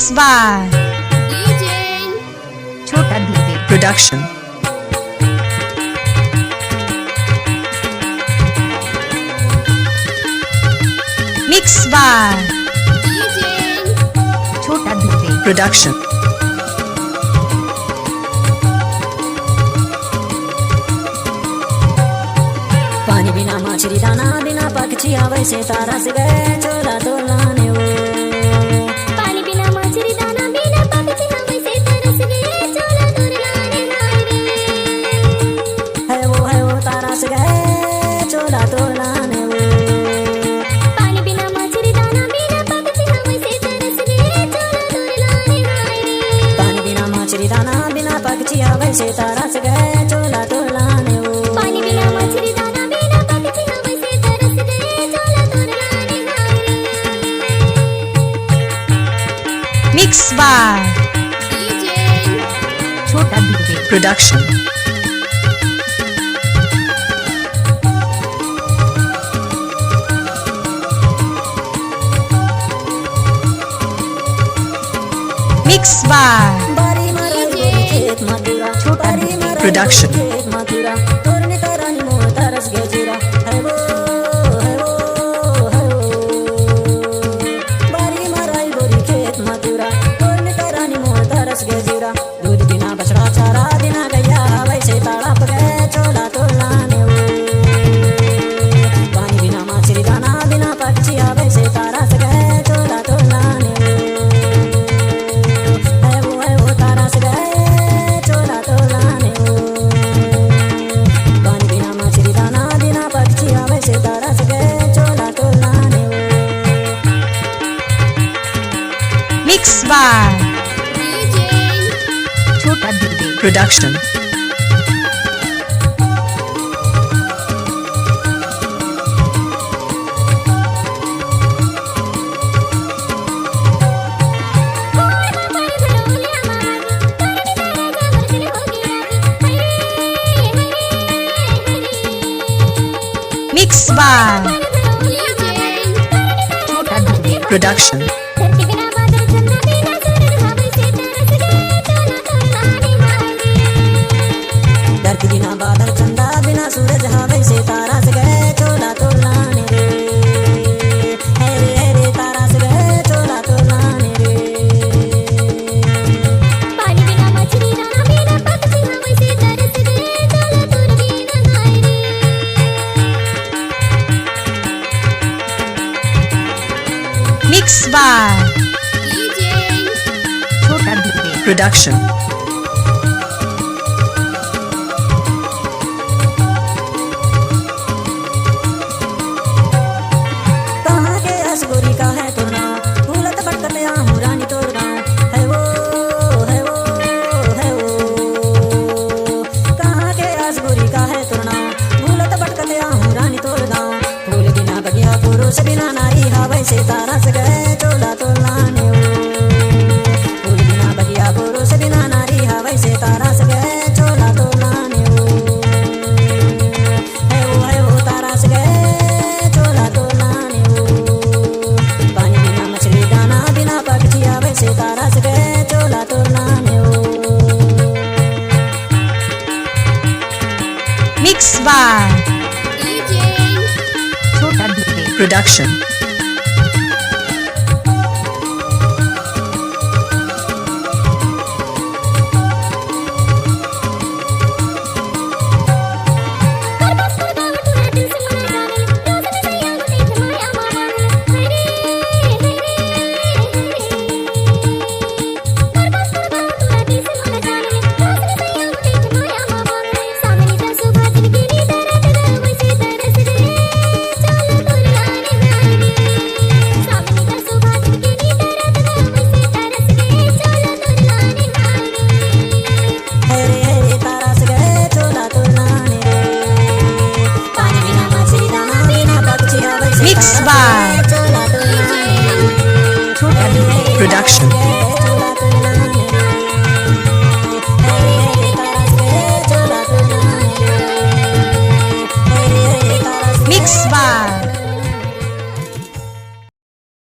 Mix by DJ Chota Dubey Production. Mix by DJ Chota Dubey Production. पानी बिना मछली दाना बिना पक्षी आवे से तारा से गए चोला तोलाने वो पानी बिना मछली दाना बिना पक्षी हमें से तरस गए चोला तोलाने है वो तारा से गए चोला तोलाने वो पानी बिना मछली दाना बिना पक्षी हमें से तरस गए चोला तोलाने पानी बिना मछली दाना बिना पक्षी आवे से तारा से गए चोला तोलाने वो पानी बिना मछली दाना बिना पक्षी हमें से तरस गए चोला तोलाने Mix by DJ Chota Dubey Production. Mix by बारी मारा गोरी खेत मधुरा बारी मारा Production. गोरी खेत मधुरा तोरने तारानी मोह तरस गए जीरा है वो बारी मारा गोरी खेत मधुरा तोरने तारानी मोह तरस गए जीरा दूध बिना बछड़ा चारा बिना गैया वैसे तड़प गए चोला तोलाने वो पानी बिना मछली दाना बिना पक्षी वैसे तारा से गए चोला तोलाने वो तारा से गए चोला तोलाने वो पानी बिना मछली दाना बिना पक्षी आवे से तारा से गए चोला तोलाने वो Mix by DJ Chota Dubey Production. Mix by DJ Chota Dubey Production. धरती बिना बादल चंदा बिना सूरज हवा से तरस गए चोला तोलाने धरती बिना बादल चंदा बिना सूरज हवे से तारा से गए चोला तोलाने रे रे तारा से गए चोला तोलाने रे पानी बिना मछली दाना बिना पक्षी हमें से तरस गए चोला तोलाने Mix by DJ Chota Dubey Production. कहाँ के असगोरी का है तो ना फूलत भटकत आहूँ रानी तोर गाँव है वो कहाँ के असगोरी का है तो ना फूलत भटकत आहूँ रानी तोर गाँव फूल बिना बगिया पुरुष बिना नारी हवे से तारा से गए चोला तोलाने वो फूल बिना बगिया पुरुष बिना नारी हवे से तारा से गए चोला तोलाने वो है वो तारा से गए चोला तोलाने वो पानी बिना मछली दाना बिना पक्षी आवे से तारा से गए चोला तोलाने वो Mix by DJ Chota Dubey Production.